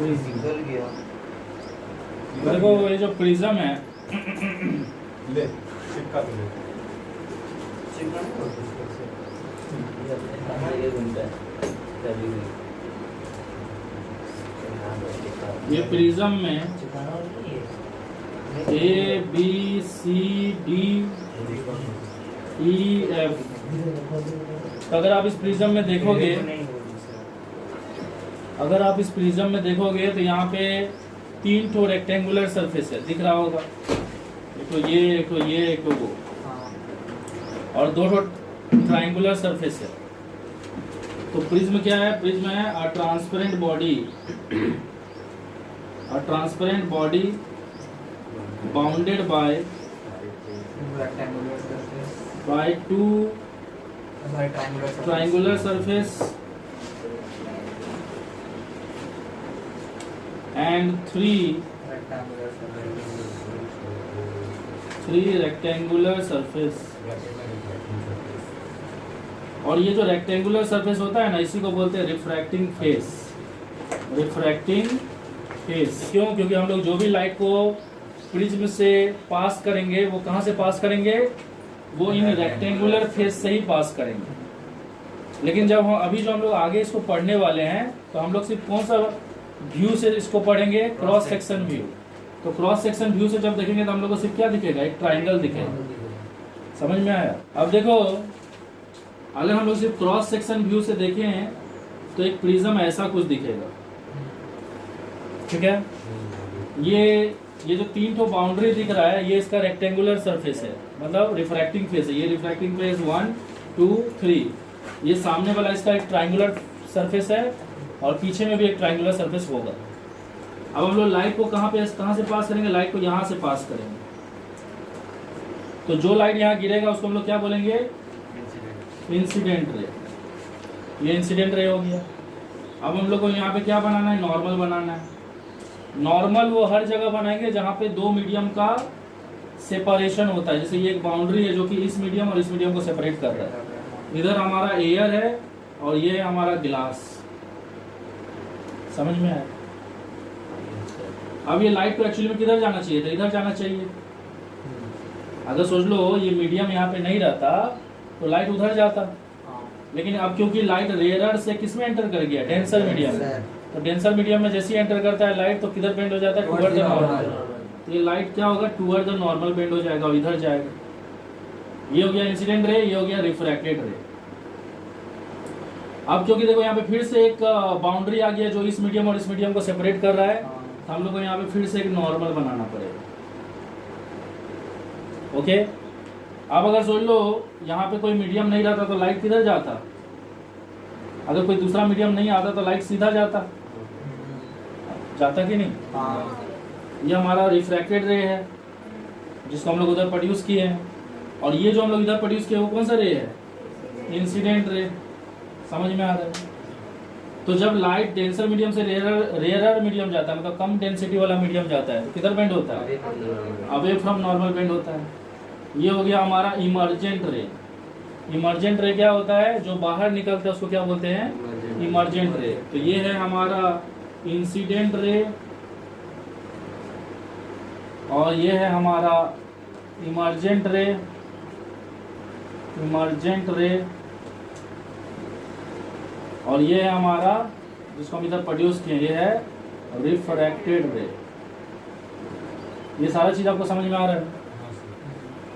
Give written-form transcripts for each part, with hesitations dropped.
निकल गया। देखो ये जो प्रिज्म है ले चिपका दे ये घूमता है कभी भी। ये प्रिज्म में A B C D E F, अगर आप इस प्रिज्म में देखोगे, अगर आप इस प्रिज्म में देखोगे तो यहाँ पे 3 ठो रेक्टेंगुलर सरफेस है, दिख रहा होगा। एक तो ये, एक तो ये, एक तो वो, और 2 ठो ट्रायंगुलर सरफेस है। तो प्रिज्म क्या है? प्रिज्म है a transparent body, a transparent body bounded by 2 triangular surface and 3 rectangular surface। और ये जो रेक्टेंगुलर सरफेस होता है ना, इसी को बोलते हैं रिफ्रैक्टिंग फेस। रिफ्रैक्टिंग फेस क्यों? क्योंकि हम लोग जो भी लाइट को प्रिज्म से पास करेंगे वो कहाँ से पास करेंगे? वो इन रेक्टेंगुलर फेस से ही पास करेंगे। लेकिन जब हम अभी जो हम लोग आगे इसको पढ़ने वाले हैं तो हम लोग सिर्फ कौन सा व्यू से इसको पढ़ेंगे? Cross section view. तो क्रॉस सेक्शन व्यू से जब देखेंगे तो हम लोग को सिर्फ क्या दिखेगा? एक ट्राइंगल दिखेगा। समझ में आया? अब देखो, अगर हम लोग सिर्फ क्रॉस सेक्शन व्यू से देखें तो एक प्रिज्म ऐसा कुछ दिखेगा, ठीक है। ये जो 3 ठो बाउंड्री दिख रहा है, ये इसका रेक्टेंगुलर सरफेस है, मतलब रिफ्रैक्टिंग फेस है। ये रिफ्रैक्टिंग फेस 1 2 3। ये सामने वाला इसका एक ट्राइंगुलर सरफेस है और पीछे में भी एक ट्राइंगुलर सरफेस होगा। अब हम लोग लाइट को कहाँ से पास करेंगे? लाइट को यहाँ से पास करेंगे। तो जो लाइट यहाँ गिरेगा उसको हम लोग क्या बोलेंगे? Incident ray. ये इंसिडेंट रे हो गया। अब हम लोग को यहाँ पे क्या बनाना है? नॉर्मल बनाना है। नॉर्मल वो हर जगह बनाएंगे जहाँ पे 2 मीडियम का सेपरेशन होता है। जैसे ये एक बाउंड्री है जो कि इस मीडियम और इस मीडियम को सेपरेट कर रहा है। इधर हमारा एयर है और ये है हमारा ग्लास। समझ में आया? अब ये लाइट को एक्चुअली में किधर जाना चाहिए था? इधर जाना चाहिए। अगर सोच लो ये मीडियम यहाँ पे नहीं रहता तो लाइट उधर जाता, लेकिन अब क्योंकि लाइट रेयरर से किस में एंटर कर गया? डेंसर मीडियम में। तो डेंसर मीडियम में जैसे ही एंटर करता है लाइट तो किधर बेंड हो जाता है? Toward the normal. तो ये लाइट क्या होगा? टुवर्ड द नॉर्मल बेंड हो जाएगा और इधर जाएगा। ये हो गया इंसिडेंट रे, ये हो गया रिफ्रैक्टेड रे। अब क्योंकि देखो यहाँ पे फिर से एक बाउंड्री आ गया जो इस मीडियम और इस मीडियम को सेपरेट कर रहा है, तो हम लोग को यहाँ पे फिर से एक नॉर्मल बनाना पड़ेगा। ओके। अब अगर सोच लो यहाँ पे कोई मीडियम नहीं रहता तो लाइट किधर जाता? अगर कोई दूसरा मीडियम नहीं आता तो लाइट सीधा जाता कि नहीं? ये हमारा रिफ्रैक्टेड रे है जिसको हम लोग उधर प्रोड्यूस किए हैं, और ये जो हम लोग इधर प्रोड्यूस किए वो कौन सा रे है? Incident ray. समझ में आ रहा है? तो जब लाइट डेंसर मीडियम से रेयरर मीडियम जाता है, मतलब कम डेंसिटी वाला मीडियम जाता है, तो किधर बेंड होता है? अवे फ्रॉम नॉर्मल बेंड होता है। ये हो गया हमारा इमर्जेंट रे। इमर्जेंट रे क्या होता है? जो बाहर निकलता है उसको क्या बोलते हैं? इमर्जेंट रे। तो ये है हमारा इंसिडेंट रे और ये है हमारा इमर्जेंट रे। इमर्जेंट रे और ये है हमारा जिसको हम इधर प्रोड्यूस किए, ये है रिफ्रैक्टेड रे। ये सारा चीज आपको समझ में आ रहा है?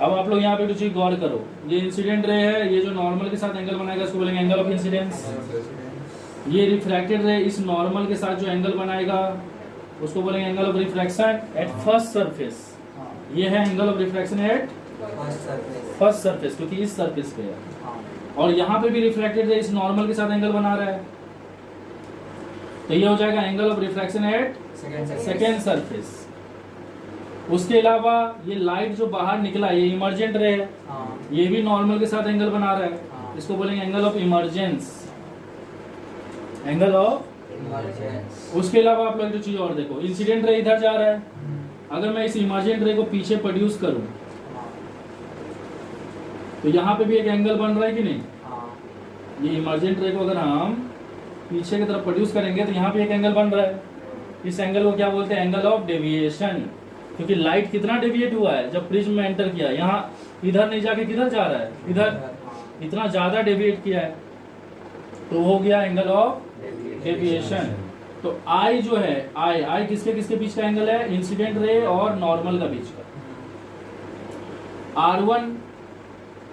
अब आप लोग यहाँ पे कुछ चीज गौर करो। ये इंसिडेंट रे है, ये जो नॉर्मल के साथ एंगल बनाएगा उसको बोलेंगे एंगल ऑफ इंसिडेंस। ये रिफ्रैक्टेड रे इस नॉर्मल के साथ जो एंगल बनाएगा उसको बोलेंगे angle of refraction at first surface. ये है angle of refraction at first surface, क्योंकि इस सरफेस पे है। और यहाँ पे भी रिफ्रैक्टेड रे इस नॉर्मल के साथ एंगल बना रहा है, तो ये हो जाएगा angle of refraction at second surface. उसके अलावा ये लाइट जो बाहर निकला ये इमर्जेंट रे है, ये भी नॉर्मल के साथ एंगल बना रहा है, इसको बोलेंगे angle of emergence. Angle of उसके अलावा आप लोग जो चीज और देखो, इंसिडेंट रे इधर जा रहा है, अगर मैं इस इमर्जेंट रे को पीछे प्रोड्यूस करूं तो यहाँ पे भी एक एंगल बन रहा है कि नहीं? ये इमर्जेंट रे को अगर हम पीछे की तरफ प्रोड्यूस करेंगे तो यहाँ पे एक एंगल बन रहा है। इस एंगल को क्या बोलते हैं? Angle of deviation. क्योंकि लाइट कितना डेविएट हुआ है जब प्रिज्म में एंटर किया, यहाँ इधर नहीं जाके किधर जा रहा है, इधर, इतना ज्यादा डेविएट किया है, तो हो गया एंगल ऑफ डेविएशन। तो आई जो है, आई किसके किसके बीच का एंगल है? इंसिडेंट रे और नॉर्मल का बीच का। R1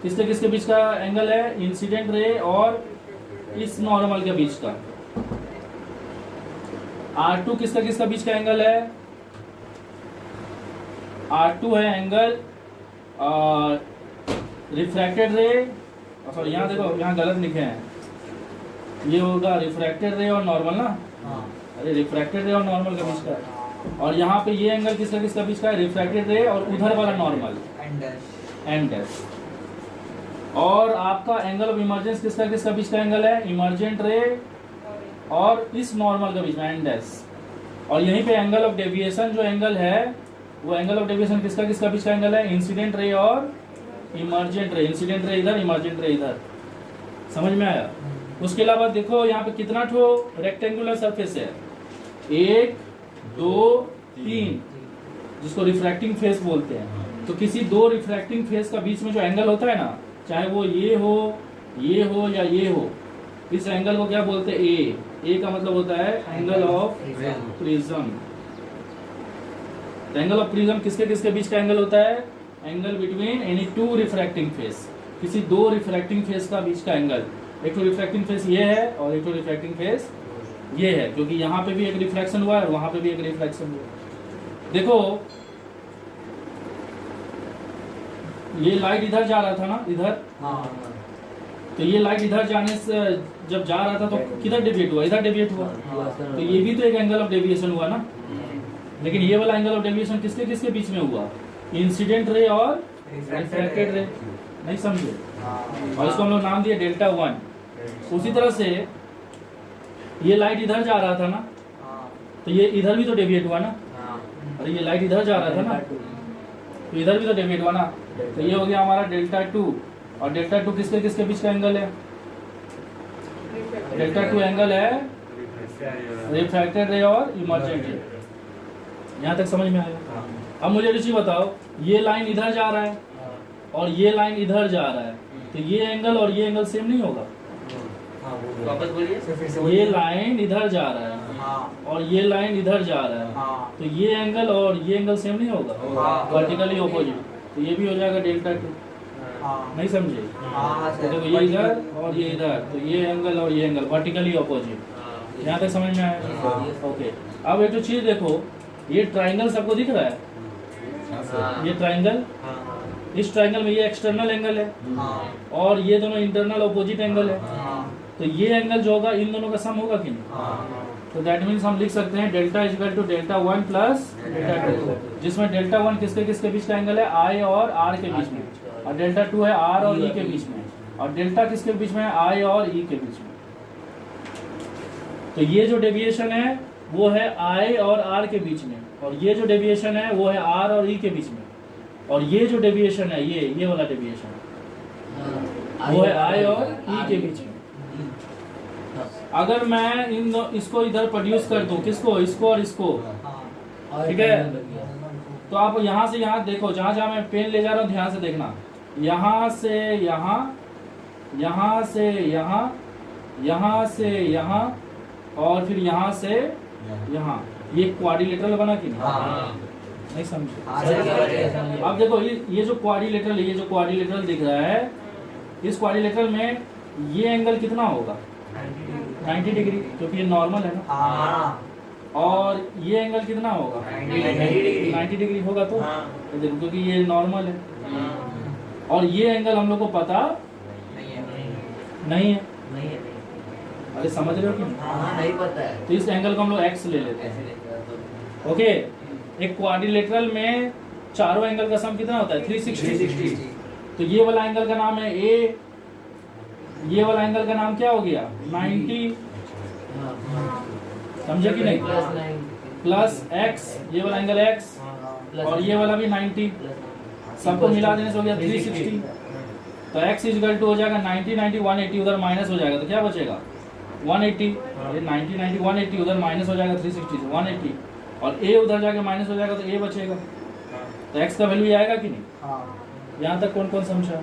किसके किसके बीच का एंगल है? इंसिडेंट रे और इस नॉर्मल के बीच का। R2 किसका किसका बीच का एंगल है? R2 है एंगल रिफ्रैक्टेड रे, सॉरी यहाँ देखो, यहाँ गलत लिखे हैं, ये होगा रिफ्रैक्टेड रे और नॉर्मल ना, अरे रिफ्रैक्टेड रे और नॉर्मल का बीच का। और यहाँ पे ये एंगल किसका किसका बीच का है? रिफ्रैक्टेड रे और उधर वाला नॉर्मल, एंड डैश। और आपका एंगल ऑफ इमर्जेंस किसका किसका बीच का एंगल है? इमर्जेंट रे और इस नॉर्मल का बीच में, एंड डैश। और यहीं पे एंगल ऑफ डेविएशन जो एंगल है, वो एंगल ऑफ डेविएशन किसका किसका बीच का एंगल है? इंसिडेंट रे और इमर्जेंट रे। इंसिडेंट रे इधर, इमर्जेंट रे इधर। समझ में आया? उसके अलावा देखो यहाँ पे कितना ठो रेक्टेंगुलर सरफेस है? 1 2 3, जिसको रिफ्रैक्टिंग फेस बोलते हैं। तो किसी दो रिफ्रैक्टिंग फेस का बीच में जो एंगल होता है ना, चाहे वो ये हो या ये हो, इस एंगल को क्या बोलते हैं? ए का मतलब होता है angle of prism. Angle of prism किसके किसके बीच का एंगल होता है? Angle between any two refracting face, किसी दो रिफ्रैक्टिंग फेस का बीच का एंगल। एक तो रिफ्रैक्टिंग फेस ये है और एक तो रिफ्रैक्टिंग फेस ये है, क्योंकि यहाँ पे भी एक रिफ्लेक्शन हुआ है और वहां पे भी एक रिफ्लेक्शन हुआ। देखो ये लाइट इधर जा रहा था ना, इधर, तो ये लाइट इधर जाने से जब जा रहा था तो किधर डेविएट हुआ? इधर डेविएट हुआ। तो ये भी तो एक एंगल ऑफ डेविएशन हुआ ना। लेकिन ये वाला एंगल ऑफ डेविएशन किसके किसके बीच में हुआ? इंसिडेंट रे और रिफ्रैक्टेड रे। नहीं समझे? और इसको हम लोग नाम दिए डेल्टा 1। उसी तरह से ये लाइट इधर जा रहा था ना, तो ये इधर भी तो डेविएट हुआ ना। अरे ये लाइट इधर जा रहा था ना, तो इधर भी तो डेविएट हुआ ना। तो ये हो गया हमारा डेल्टा 2। और डेल्टा 2 किसके किसके बीच का एंगल है? डेल्टा 2 एंगल है रिफ्रैक्टेड रे और इमर्जेंट रे। यहाँ तक समझ में आया? अब मुझे रुचि बताओ, ये लाइन इधर जा रहा है और ये लाइन इधर जा रहा है, तो ये एंगल और ये एंगल सेम नहीं होगा? वापस बोलिए। ये लाइन इधर जा रहा है और ये लाइन इधर जा रहा है, तो ये एंगल और ये एंगल सेम नहीं होगा? Vertically opposite. तो ये भी हो जाएगा डेल्टा 2। नहीं समझे? तो देखो ये इधर और ये इधर, तो ये एंगल और ये एंगल वर्टिकली ऑपोजिट। यहाँ तक समझ में आया? ओके। अब एक तो चीज देखो, ये ट्राइंगल सबको दिख रहा है? ये ट्राइंगल, इस ट्राइंगल में ये एक्सटर्नल एंगल है और ये दोनों इंटरनल ऑपोजिट एंगल है। तो ये एंगल जो होगा इन दोनों का सम होगा कि नहीं? तो दैट मीन्स हम लिख सकते हैं delta is equal to delta 1 plus delta 2, जिसमें डेल्टा 1 किसके किसके बीच का एंगल है? आई और आर के बीच में, और डेल्टा 2 है आर और ई के बीच में, और डेल्टा किसके बीच में है? आई और ई के बीच में। तो ये जो डेविएशन है वो है आई और आर के बीच में, और ये जो डेविएशन है वो है आर और ई के बीच में, और ये जो डेविएशन है ये वाला डेविएशन वो है आई और ई के बीच में। अगर मैं इसको इधर प्रोड्यूस कर दूं, किसको? इसको और इसको, ठीक है? तो आप यहाँ से यहाँ देखो, जहाँ जहाँ मैं पेन ले जा रहा हूँ ध्यान से देखना। यहाँ से यहाँ, यहाँ से यहाँ, यहाँ से यहाँ, और फिर यहाँ से यहाँ, ये क्वाड्रिलेटरल बना कि नहीं समझे? अब देखो ये जो क्वाड्रिलेटरल, ये जो क्वाड्रिलेटरल दिख रहा है, इस क्वाड्रिलेटरल में ये एंगल कितना होगा? 90 डिग्री, क्योंकि ये नॉर्मल है ना। और ये एंगल कितना होगा? 90 डिग्री होगा। तो देखो क्योंकि ये नॉर्मल है, और ये एंगल हम लोग को पता नहीं है। अरे समझ रहे हो कि नहीं पता है? तो इस एंगल को हम लोग एक्स ले लेते हैं। ओके। एक क्वाड्रिलेटरल में चारों एंगल का सम कितना होता है? 360। तो ये वाला एंगल का नाम है ए, ये वाला एंगल का नाम क्या हो गया? 90। समझे कि नहीं? प्लस एक्स, ये वाला एंगल एक्स, और ये वाला भी 90, सबको मिला देने से हो गया 360। तो एक्स इक्वल टू हो जाएगा 90, 90, 180, उधर माइनस हो जाएगा, तो क्या बचेगा? 180, ये 90 90 180, उधर माइनस हो जाएगा 360 से 180, और a उधर जाके माइनस हो जाएगा तो a बचेगा। तो x का वैल्यू आएगा कि नहीं? यहाँ तक कौन कौन समझा?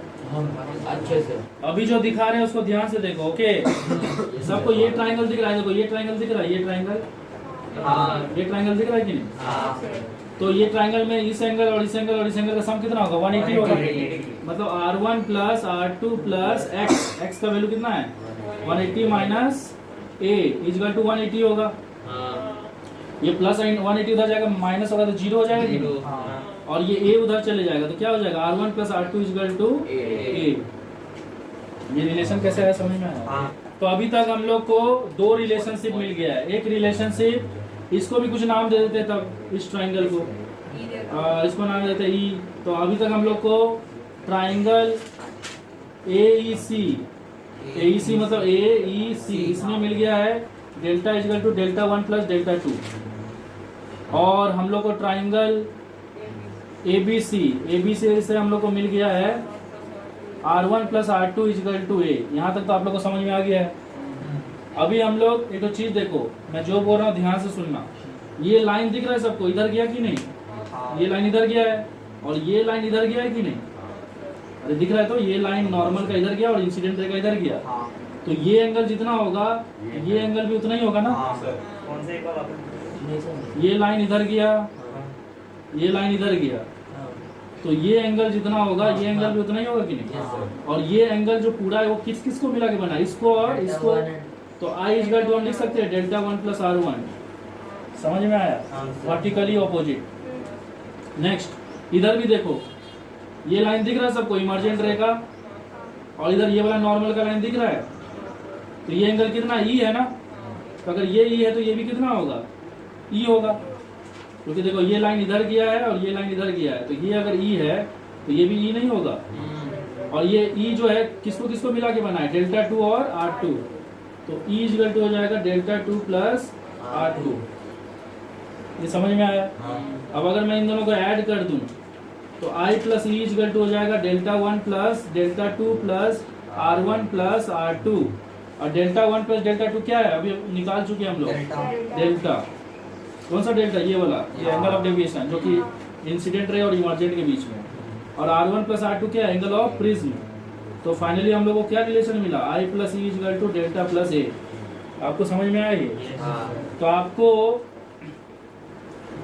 अच्छे से। अभी जो दिखा रहे हैं उसको ध्यान से देखो। ओके, सबको ये ट्रायंगल दिख रहा है? देखो ये ट्रायंगल दिख रहा है, ये ट्रायंगल, ये ट्रायंगल दिख रहा है कि नहीं? तो ये ट्रायंगल में इस एंगल और इस एंगल और इस एंगल का सम कितना होगा? 180 होगा। मतलब R1 plus R2 plus x का वैल्यू कितना है? 180 माइनस a इजकल टू 180 होगा। ये प्लस 180 उधर जाएगा, माइनस होगा तो जीरो हो जाएगा जीरो, और ये a उधर चले जाएगा तो क्या हो जाएगा? R1 plus R2 is equal to a। ये रिलेशन कैसे है समझ में आया? तो अभी तक हम लोग को दो रिलेशनशिप मिल गया है। एक रिलेशनशिप, इसको भी कुछ नाम दे देते तब, इस ट्रायंगल को इसको नाम देते ई। तो अभी तक हम लोग को ट्रायंगल AEC मतलब AEC, इसमें मिल गया है delta is equal to delta 1 plus delta 2। और हम लोग को ट्रायंगल ABC से हम लोग को मिल गया है R1 plus R2 is equal to A। यहाँ तक तो आप लोग को समझ में आ गया है। अभी हम लोग एक तो चीज देखो, मैं जो बोल रहा हूँ ध्यान से सुनना। ये लाइन दिख रहा है सबको? इधर गया कि नहीं? ये लाइन इधर गया है और ये लाइन इधर गया है कि नहीं? अरे दिख रहा है। तो ये लाइन नॉर्मल का इधर गया और इंसिडेंट रे का इधर गया। तो ये एंगल जितना होगा ये एंगल भी उतना ही होगा ना? ये लाइन इधर गया, ये लाइन इधर गया, तो ये एंगल जितना होगा ये एंगल भी उतना ही होगा कि नहीं? और ये एंगल जो पूरा है वो किस किस को मिला के बना? इसको और इसको। तो आई इजकल टू हम लिख सकते हैं डेल्टा 1 प्लस R1। समझ में आया? Vertically opposite. नेक्स्ट इधर भी देखो, ये लाइन दिख रहा है सबको, इमर्जेंट रे का, और इधर ये वाला नॉर्मल का लाइन दिख रहा है। तो ये एंगल कितना? ई है ना? तो अगर ये ई है तो ये भी कितना होगा? ई होगा, क्योंकि देखो ये लाइन इधर गया है और ये लाइन इधर गया है। तो ये अगर ई है तो ये भी ई नहीं होगा। और ये ई जो है किसको किसको मिला के बना है? डेल्टा 2 और R2। तो ई इजकल टू हो जाएगा डेल्टा 2 प्लस R2। ये समझ में आया? अब अगर मैं इन दोनों को ऐड कर दूं तो I plus E is equal to हो जाएगा delta 1 plus delta 2 plus R1 plus R2। और डेल्टा 1 प्लस डेल्टा 2 क्या है? अभी निकाल चुके हम लोग डेल्टा। कौन सा डेल्टा? ये वाला, ये एंगल ऑफ डेविएशन जो कि इंसिडेंट रे और इमर्जेंट के बीच में। और R1 प्लस R2 क्या है? Angle of prism. तो फाइनली हम लोग को क्या रिलेशन मिला? I plus E is equal to delta plus A. आपको समझ में आया ये? तो आपको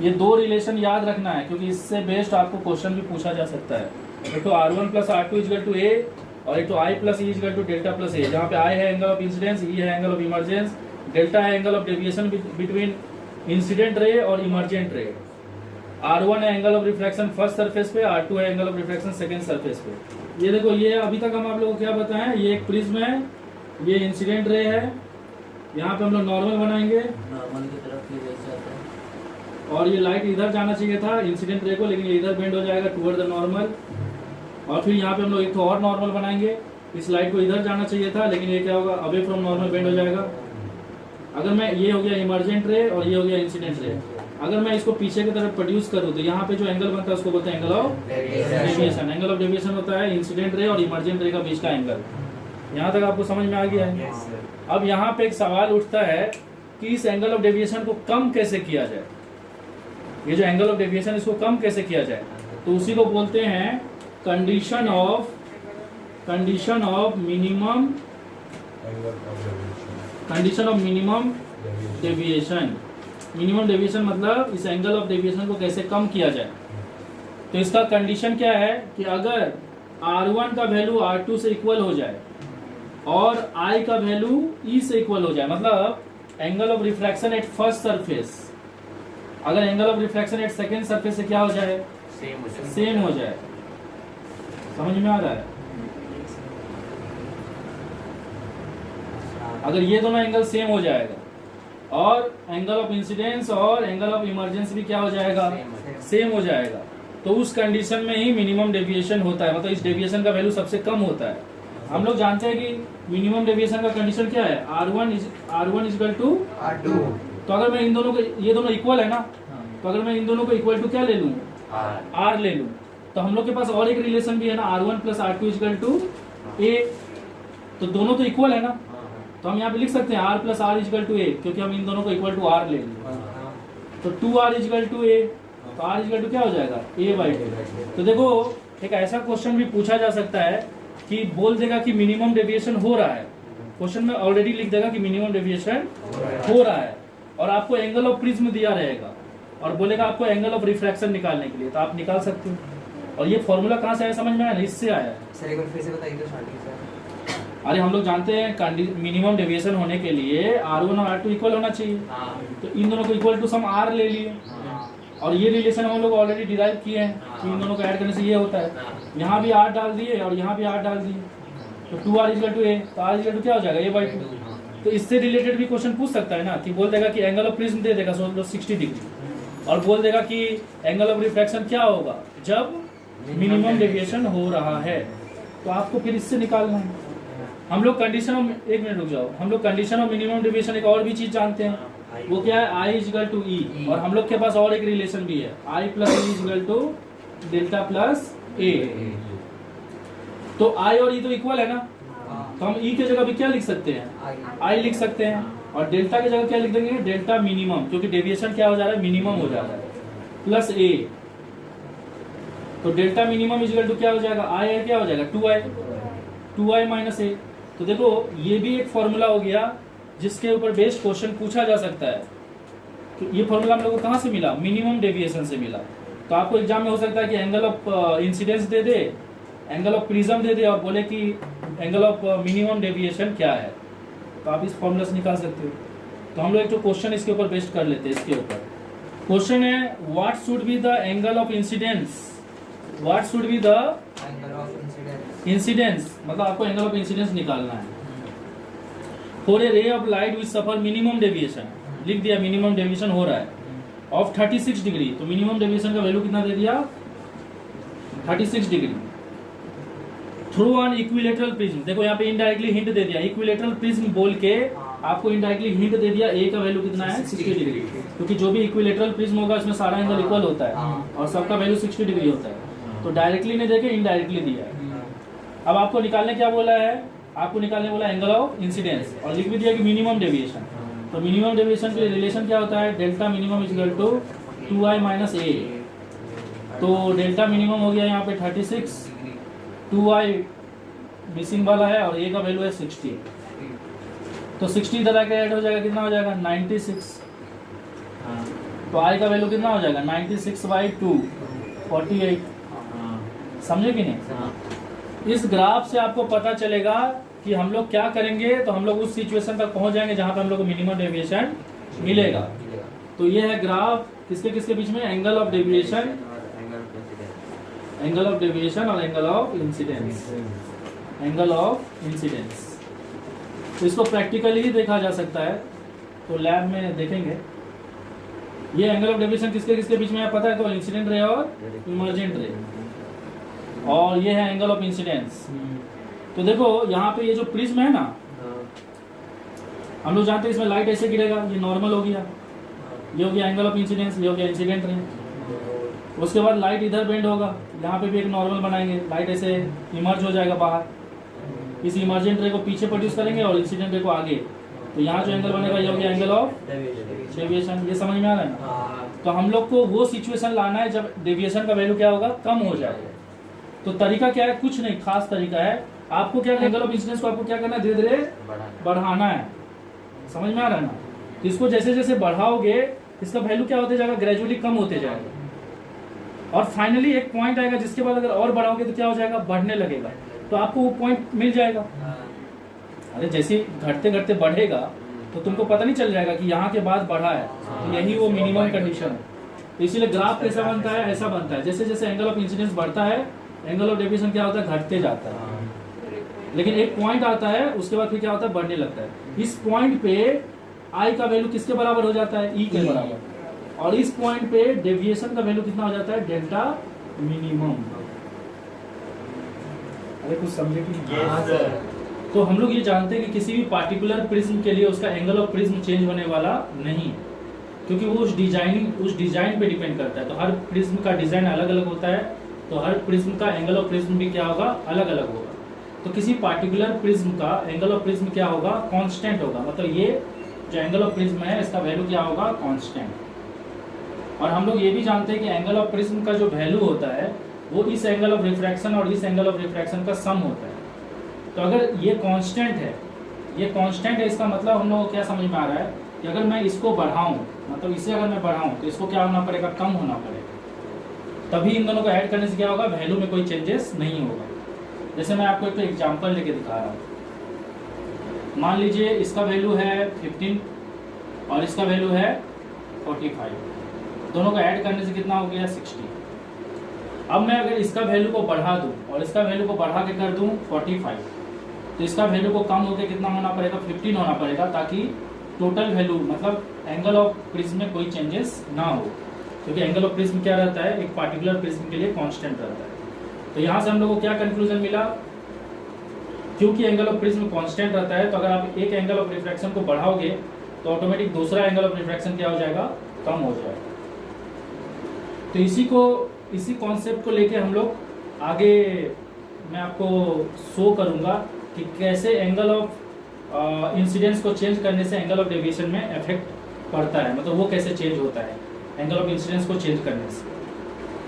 ये दो रिलेशन याद रखना है, क्योंकि इससे बेस्ड आपको क्वेश्चन भी पूछा जा सकता है। एक तो R1 plus R2 is equal to ए, और एक तो I plus E is equal to delta plus A, जहाँ पे I है एंगल ऑफ इंसिडेंस, E है एंगल ऑफ इमर्जेंस, डेल्टा है angle of deviation between incident ray और इमर्जेंट रे, R1 है angle of refraction first surface पे, R2 है angle of refraction second surface पे। ये देखो, ये अभी तक हम आप लोगों को क्या बताएं? ये एक प्रिज्म है, ये इंसिडेंट रे है, यहाँ पे हम लोग नॉर्मल बनाएंगे, नॉर्मल की तरफ ही जैसे आता है। और ये लाइट इधर जाना चाहिए था इंसिडेंट रे को, लेकिन ये इधर बेंड हो जाएगा टुवर्ड द नॉर्मल। और फिर यहाँ पे हम लोग एक तो और नॉर्मल बनाएंगे, इस लाइट को इधर जाना चाहिए था, लेकिन ये क्या होगा? अवे फ्रॉम नॉर्मल बेंड हो जाएगा। अगर मैं, ये हो गया इमर्जेंट रे और ये हो गया इंसिडेंट रे, अगर मैं इसको पीछे की तरफ प्रोड्यूस करूँ तो यहाँ पे जो एंगल बनता है उसको बोलते हैं angle of deviation. Angle of deviation होता है इंसिडेंट रे और इमर्जेंट रे का बीच का एंगल। यहाँ तक आपको समझ में आ गया है? अब यहाँ पे एक सवाल उठता है कि इस एंगल ऑफ डेविएशन को कम कैसे किया जाए? ये जो एंगल ऑफ डेविएशन इसको कम कैसे किया जाए? तो उसी को बोलते हैं condition of minimum, condition of minimum deviation. Minimum deviation मतलब इस एंगल ऑफ डेविएशन को कैसे कम किया जाए। तो इसका कंडीशन क्या है कि अगर R1 का वैल्यू R2 से इक्वल हो जाए और I का वैल्यू E से इक्वल हो जाए, मतलब angle of refraction at first surface, अगर angle of refraction at second surface से क्या हो जाए? सेम हो जाए। समझ में आ रहा है? अगर ये दोनों एंगल सेम हो जाएगा और एंगल ऑफ इंसिडेंस और एंगल ऑफ इमर्जेंस भी क्या हो जाएगा? सेम हो जाएगा, तो उस कंडीशन में ही मिनिमम डेविएशन होता है, मतलब इस डेविएशन का वैल्यू सबसे कम होता है। हम लोग जानते हैं कि मिनिमम डेविएशन का कंडीशन क्या है? R1 is equal to R2। तो अगर मैं इन दोनों को, ये दोनों इक्वल है ना, तो अगर मैं इन दोनों को इक्वल टू क्या ले लूँ? R ले लूँ। तो हम लोग के पास और एक रिलेशन भी है ना, R1 plus R2 is equal to A। तो दोनों तो इक्वल है ना, तो हम यहाँ पे लिख सकते हैं r plus r equal to A, क्योंकि हम इन दोनों को इक्वल टू r ले लेंगे। तो 2r इजकल टू ए, तो r इजकल टू क्या हो जाएगा a/2। तो देखो एक ऐसा क्वेश्चन भी पूछा जा सकता है कि बोल देगा कि मिनिमम डेविएशन हो रहा है, क्वेश्चन में ऑलरेडी लिख देगा कि मिनिमम डेविएशन हो रहा है, और आपको एंगल ऑफ प्रिज्म दिया रहेगा और बोलेगा आपको एंगल ऑफ रिफ्रैक्शन निकालने के लिए, तो आप निकाल सकते हो। और ये फॉर्मूला कहाँ से आया समझ में आया ना, इससे आया है। सर एक बार फिर से बताइए तो स्टार्टिंग से। अरे हम लोग जानते हैं मिनिमम डेविएशन होने के लिए r1 और r2 इक्वल होना चाहिए, तो इन दोनों को इक्वल टू सम r ले लिए, और ये रिलेशन हम लोग ऑलरेडी डिराइव किए हैं कि इन दोनों को ऐड करने से ये होता है। यहाँ भी r डाल दिए और यहाँ भी r डाल दिए, तो 2r इक्वल टू a, तो r इक्वल टू क्या हो जाएगा a/2। तो इससे रिलेटेड भी क्वेश्चन पूछ सकता है ना, कि बोल देगा कि एंगल ऑफ प्रिज्म दे देगा 60 डिग्री, और बोल देगा कि एंगल ऑफ रिफ्रैक्शन क्या होगा जब मिनिमम डेविएशन हो रहा है, तो आपको फिर इससे निकालना है। हम लोग कंडीशन ऑफ, एक मिनट रुक जाओ, हम लोग कंडीशन ऑफ मिनिमम डेविएशन एक और भी चीज जानते हैं, वो क्या है I इजकल टू ई, और हम लोग के पास और एक रिलेशन भी है I plus E is equal to delta plus A. तो I और E तो इक्वल है ना, तो हम E के जगह भी क्या लिख सकते हैं, I लिख सकते हैं, और डेल्टा की जगह क्या लिख देंगे, डेल्टा मिनिमम, क्योंकि डेविएशन क्या हो जा रहा है, मिनिमम हो जा रहा है, प्लस A। तो डेल्टा मिनिमम इजकल टू क्या हो जाएगा, I है क्या हो जाएगा 2i माइनस ए। तो देखो ये भी एक फॉर्मूला हो गया जिसके ऊपर बेस्ड क्वेश्चन पूछा जा सकता है। तो ये फॉर्मूला हम लोग को कहाँ से मिला, मिनिमम डेविएशन से मिला। तो आपको एग्जाम में हो सकता है कि एंगल ऑफ इंसिडेंस दे दे, एंगल ऑफ प्रिज्म दे दे, और बोले कि एंगल ऑफ मिनिमम डेविएशन क्या है, तो आप इस फॉर्मूला से निकाल सकते हो। तो हम लोग एक तो क्वेश्चन इसके ऊपर बेस्ड कर लेते हैं। इसके ऊपर क्वेश्चन है what should be the angle of incidence, what should be the angle of incidence, मतलब आपको एंगल ऑफ इंसिडेंस निकालना है for a ray of light which suffer minimum deviation, लिख दिया मिनिमम डेविएशन हो रहा है ऑफ 36 डिग्री। तो मिनिमम डेविएशन का वैल्यू कितना दे दिया 36 degree through an equilateral prism. देखो यहाँ पे इनडायरेक्टली हिंट दे दिया, इक्विलेटरल प्रिज्म बोल के आपको इनडायरेक्टली हिंट दे दिया ए का वैल्यू कितना है 60 डिग्री, क्योंकि जो भी इक्विलेटरल प्रिज्म होगा उसमें सारा एंगल इक्वल होता है और सबका वैल्यू 60 डिग्री होता है। तो डायरेक्टली नहीं देके इनडायरेक्टली दिया है। अब आपको निकालने क्या बोला है, आपको निकालने बोला एंगल ऑफ इंसिडेंस, और लिख भी दिया कि मिनिमम डेविएशन। तो मिनिमम डेविएशन के लिए रिलेशन क्या होता है, delta minimum is equal to 2i minus A. तो डेल्टा मिनिमम हो गया यहाँ पे 36, 2i मिसिंग वाला है और a का वैल्यू है 60। तो 60 इधर आके ऐड हो जाएगा, कितना हो जाएगा 96। तो i का वैल्यू कितना हो जाएगा 96/2 48। समझे कि नहीं। इस ग्राफ से आपको पता चलेगा कि हम लोग क्या करेंगे, तो हम लोग उस सिचुएशन तक पहुंच जाएंगे जहां पे हम लोग को मिनिमम डेविएशन मिलेगा। तो ये है ग्राफ किसके किसके बीच में, angle of deviation, angle of deviation और angle of incidence, angle of incidence. तो इसको प्रैक्टिकली ही देखा जा सकता है, तो लैब में देखेंगे। ये एंगल ऑफ डेविएशन किसके किसके बीच में है पता है, तो इंसिडेंट रे और इमर्जेंट रे, और ये है एंगल ऑफ इंसिडेंस। तो देखो यहाँ पे ये जो प्रिज्म है ना, हम लोग जानते हैं इसमें लाइट ऐसे गिरेगा, ये नॉर्मल हो गया, ये हो गया एंगल ऑफ इंसिडेंस, ये हो गया इंसिडेंट रे। उसके बाद लाइट इधर बेंड होगा, यहाँ पे भी एक नॉर्मल बनाएंगे, लाइट ऐसे इमर्ज हो जाएगा बाहर, इस इमर्जेंट रे को पीछे प्रोड्यूस करेंगे और इंसिडेंट रे को आगे। तो यहाँ जो एंगल बनेगा ये हो गया एंगल ऑफ डेविएशन। ये समझ में आ रहा है ना। तो हम लोग को वो सिचुएशन लाना है जब डेविएशन का वैल्यू क्या होगा, कम हो जाएगा। तो तरीका क्या है, कुछ नहीं खास तरीका है, आपको क्या एंगल ऑफ इंसिडेंस को आपको क्या करना है, धीरे धीरे बढ़ाना है। समझ में आ रहा है ना। तो इसको जैसे जैसे बढ़ाओगे इसका वैल्यू क्या होते जाएगा, ग्रेजुअली कम होते जाएगा, और फाइनली एक पॉइंट आएगा जिसके बाद अगर और बढ़ाओगे तो क्या हो जाएगा, बढ़ने लगेगा। तो आपको वो पॉइंट मिल जाएगा। अरे जैसे घटते घटते बढ़ेगा तो तुमको पता नहीं चल जाएगा कि यहाँ के बाद बढ़ा है, तो यही वो मिनिमम कंडीशन है। तो इसीलिए ग्राफ कैसा बनता है, ऐसा बनता है, जैसे जैसे एंगल ऑफ इंसिडेंस बढ़ता है एंगल ऑफ डेविएशन क्या होता है, घटते जाता है। लेकिन एक पॉइंट आता है उसके बाद फिर क्या होता है, बढ़ने लगता है। इस पॉइंट पे आई का वैल्यू किसके बराबर हो जाता है, ई के बराबर, और इस पॉइंट पे डेविएशन का वैल्यू कितना हो जाता है, डेल्टा मिनिमम। अरे कुछ समझे कि नहीं? तो हम लोग ये जानते हैं कि किसी भी पार्टिकुलर प्रिज्म के लिए उसका एंगल ऑफ प्रिज्म चेंज होने वाला नहीं, क्योंकि वो उस डिजाइन पे डिपेंड करता है। तो हर प्रिज्म का डिजाइन अलग अलग होता है, तो हर प्रिज्म का एंगल ऑफ प्रिज्म भी क्या होगा, अलग अलग होगा। तो किसी पार्टिकुलर प्रिज्म का एंगल ऑफ प्रिज्म क्या होगा, कांस्टेंट होगा। मतलब ये जो एंगल ऑफ प्रिज्म है इसका वैल्यू क्या होगा, कांस्टेंट। और हम लोग ये भी जानते हैं कि एंगल ऑफ प्रिज्म का जो वैल्यू होता है वो इस एंगल ऑफ रिफ्रैक्शन और इस एंगल ऑफ रिफ्रैक्शन का सम होता है। तो अगर ये कांस्टेंट है, ये कांस्टेंट है, इसका मतलब हम लोग को क्या समझ में आ रहा है कि अगर मैं इसको बढ़ाऊं, मतलब इसे अगर मैं बढ़ाऊं तो इसको क्या होना पड़ेगा, कम होना पड़ेगा। तभी इन दोनों को ऐड करने से क्या होगा, वैल्यू में कोई चेंजेस नहीं होगा। जैसे मैं आपको एक एग्जांपल लेके दिखा रहा हूँ। मान लीजिए इसका वैल्यू है 15 और इसका वैल्यू है 45। दोनों को ऐड करने से कितना हो गया, 60। अब मैं अगर इसका वैल्यू को बढ़ा दूं और इसका वैल्यू को बढ़ा के कर दूं 45, तो इसका वैल्यू को कम होकर कितना होना पड़ेगा, 15 होना पड़ेगा, ताकि टोटल वैल्यू मतलब एंगल ऑफ प्रिज्म में कोई चेंजेस ना हो। क्योंकि एंगल ऑफ प्रिज्म क्या रहता है, एक पार्टिकुलर प्रिज्म के लिए कांस्टेंट रहता है। तो यहाँ से हम लोग को क्या कंक्लूजन मिला, क्योंकि एंगल ऑफ प्रिज्म कांस्टेंट रहता है तो अगर आप एक एंगल ऑफ रिफ्रैक्शन को बढ़ाओगे तो ऑटोमेटिक दूसरा एंगल ऑफ रिफ्रैक्शन क्या हो जाएगा, कम हो जाएगा। तो इसी कॉन्सेप्ट को लेके हम लोग आगे मैं आपको शो करूंगा कि कैसे एंगल ऑफ इंसिडेंस को चेंज करने से एंगल ऑफ डेविएशन में इफेक्ट पड़ता है, मतलब वो कैसे चेंज होता है एंगल ऑफ इंसिडेंस को चेंज करने से।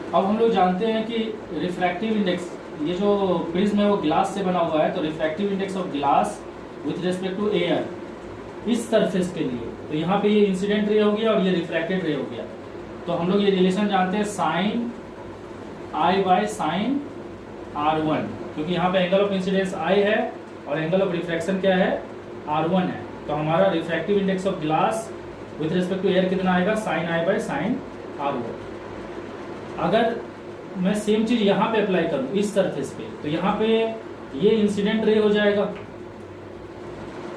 अब हम लोग जानते हैं कि रिफ्रैक्टिव इंडेक्स, ये जो प्रिज्म है वो ग्लास से बना हुआ है, तो refractive index of glass with respect to air इस सरफेस के लिए, तो यहाँ पे ये इंसिडेंट रे हो गया और ये रिफ्रैक्टेड रे हो गया। तो हम लोग ये रिलेशन जानते हैं sign I by sign R1, क्योंकि यहाँ पे एंगल ऑफ इंसिडेंस I है और एंगल ऑफ रिफ्रैक्शन क्या है, R1 है। तो हमारा refractive index of glass with respect to air कितना आएगा, sign I by sine R1। अगर मैं सेम चीज यहाँ पे अप्लाई करूँ इस सरफेस पे, तो यहाँ पे ये इंसिडेंट रे हो जाएगा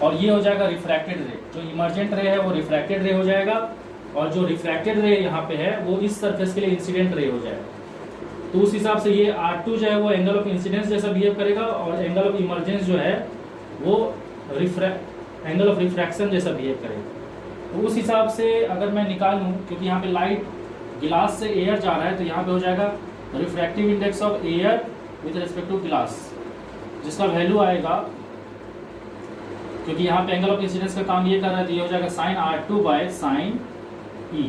और ये हो जाएगा रिफ्रैक्टेड रे। जो इमर्जेंट रे है वो रिफ्रैक्टेड रे हो जाएगा और जो रिफ्रैक्टेड रे यहाँ पे है वो इस सरफेस के लिए इंसिडेंट रे हो जाएगा। तो उस हिसाब से ये R2 जो है वो एंगल ऑफ इंसिडेंस जैसा बिहेव करेगा और एंगल ऑफ इमर्जेंस जो है वो एंगल ऑफ रिफ्रैक्शन जैसा बिहेव करेगा। तो उस हिसाब से अगर मैं निकालूं, क्योंकि यहाँ पे लाइट गिलास से एयर जा रहा है, तो यहाँ पे हो जाएगा refractive index of air with respect to glass, जिसका वैल्यू आएगा, क्योंकि यहाँ पे एंगल ऑफ इंसिडेंस का काम ये कर रहा है, तो ये हो जाएगा sign R2 by sine E।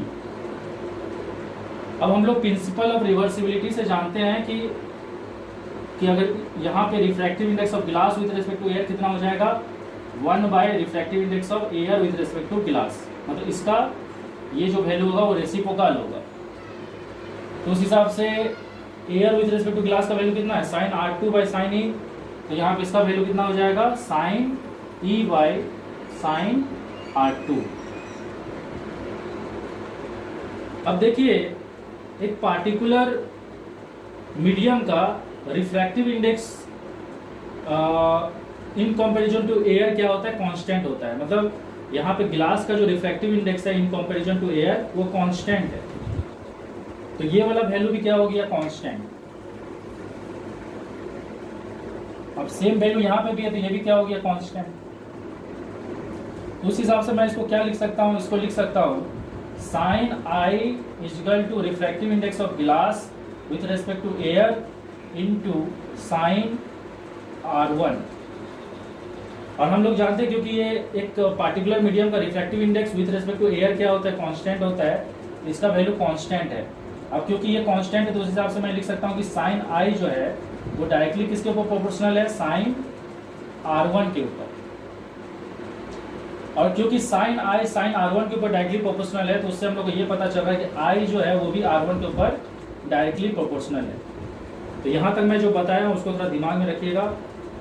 अब हम लोग प्रिंसिपल ऑफ रिवर्सिबिलिटी से जानते हैं कि अगर यहाँ पे refractive index of glass with respect to air कितना हो जाएगा, 1 by refractive index of air with respect to glass, मतलब इसका ये जो वैल्यू होगा वो रेसिप्रोकल होगा। तो उस हिसाब से air with respect to glass का वैल्यू कितना है, sign R2 by sine E। तो यहाँ पे इसका वैल्यू कितना हो जाएगा, sine E by sine R2। अब देखिए एक पार्टिकुलर मीडियम का refractive index in comparison to air क्या होता है, कांस्टेंट होता है। मतलब यहाँ पे ग्लास का जो रिफ्रैक्टिव इंडेक्स है इन कंपैरिजन टू एयर वो कांस्टेंट है। तो ये वाला वैल्यू भी क्या हो गया, कांस्टेंट। अब सेम वैल्यू यहाँ पे भी है तो ये भी क्या हो गया, कांस्टेंट। उस हिसाब से मैं इसको क्या लिख सकता हूँ, इसको लिख सकता हूँ sine I is equal to refractive index of glass with respect to air into sine R1। और हम लोग जानते हैं क्योंकि ये एक पार्टिकुलर मीडियम का refractive index with respect to air क्या होता है, कांस्टेंट होता है, इसका वैल्यू कांस्टेंट है। अब क्योंकि ये कांस्टेंट है तो उस हिसाब से मैं लिख सकता हूँ कि साइन I जो है वो डायरेक्टली किसके ऊपर प्रोपोर्शनल है, साइन R1 के ऊपर। और क्योंकि साइन I साइन R1 के ऊपर डायरेक्टली प्रोपोर्शनल है तो उससे हम लोग को ये पता चल रहा है कि I जो है वो भी R1 के ऊपर डायरेक्टली प्रोपोर्शनल है। तो यहाँ तक मैं जो बताया उसको थोड़ा दिमाग में रखिएगा,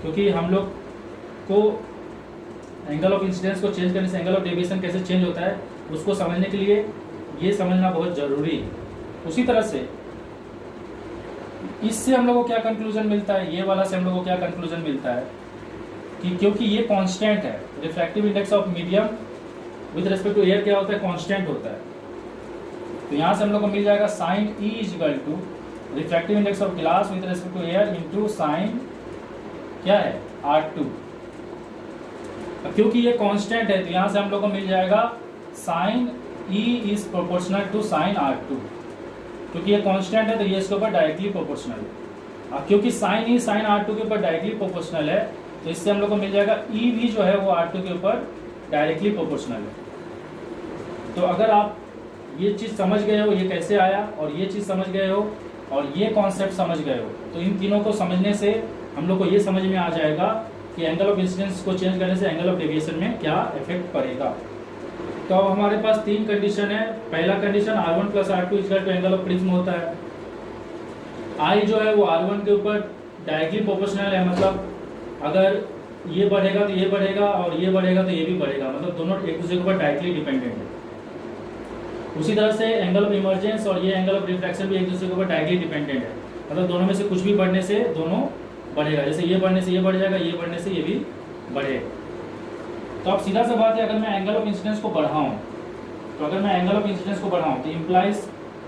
क्योंकि हम लोग को एंगल ऑफ इंसिडेंस को चेंज करने से एंगल ऑफ डेविएशन कैसे चेंज होता है उसको समझने के लिए ये समझना बहुत जरूरी है। उसी तरह से इससे हम लोग को क्या कंक्लूजन मिलता है, ये वाला से हम लोग को क्या कंक्लूजन मिलता है कि क्योंकि ये कांस्टेंट है, refractive index of medium with respect to air क्या होता है, कांस्टेंट होता है। तो यहाँ से हम लोग को मिल जाएगा sine E is equal to refractive index of glass with respect to air into sine क्या है, R2। क्योंकि ये कांस्टेंट है तो यहाँ से हम लोग को मिल जाएगा sine E is proportional to sine R2। क्योंकि ये कांस्टेंट है तो ये इसके ऊपर डायरेक्टली प्रोपोर्शनल है। क्योंकि साइन ई साइन R2 के ऊपर डायरेक्टली प्रोपोर्शनल है, तो इससे हम लोग को मिल जाएगा ई भी जो है वो R2 के ऊपर डायरेक्टली प्रोपोर्शनल है। तो अगर आप ये चीज़ समझ गए हो ये कैसे आया, और ये चीज़ समझ गए हो और ये कॉन्सेप्ट समझ गए हो, तो इन तीनों को समझने से हम लोग को ये समझ में आ जाएगा कि एंगल ऑफ इंसिडेंस को चेंज करने से एंगल ऑफ डेविएशन में क्या इफेक्ट पड़ेगा। तो अब हमारे पास तीन कंडीशन है। पहला condition R1 + R2 = angle of prism होता है। I जो है वो R1 के ऊपर डायरेक्टली प्रोपोर्शनल है, मतलब अगर ये बढ़ेगा तो ये बढ़ेगा और ये बढ़ेगा तो ये भी बढ़ेगा, मतलब दोनों एक दूसरे के ऊपर डायरेक्टली डिपेंडेंट है। उसी तरह से एंगल ऑफ इमर्जेंस और ये एंगल ऑफ रिफ्रैक्शन भी एक दूसरे के ऊपर डायरेक्टली डिपेंडेंट है, मतलब दोनों में से कुछ भी बढ़ने से दोनों बढ़ेगा। जैसे ये बढ़ने से ये बढ़ जाएगा, ये बढ़ने से ये भी बढ़ेगा। तो अब सीधा सा बात है, अगर मैं एंगल ऑफ इंसिडेंस को बढ़ाऊं, तो अगर मैं एंगल ऑफ इंसिडेंस को बढ़ाऊं तो इम्प्लाइज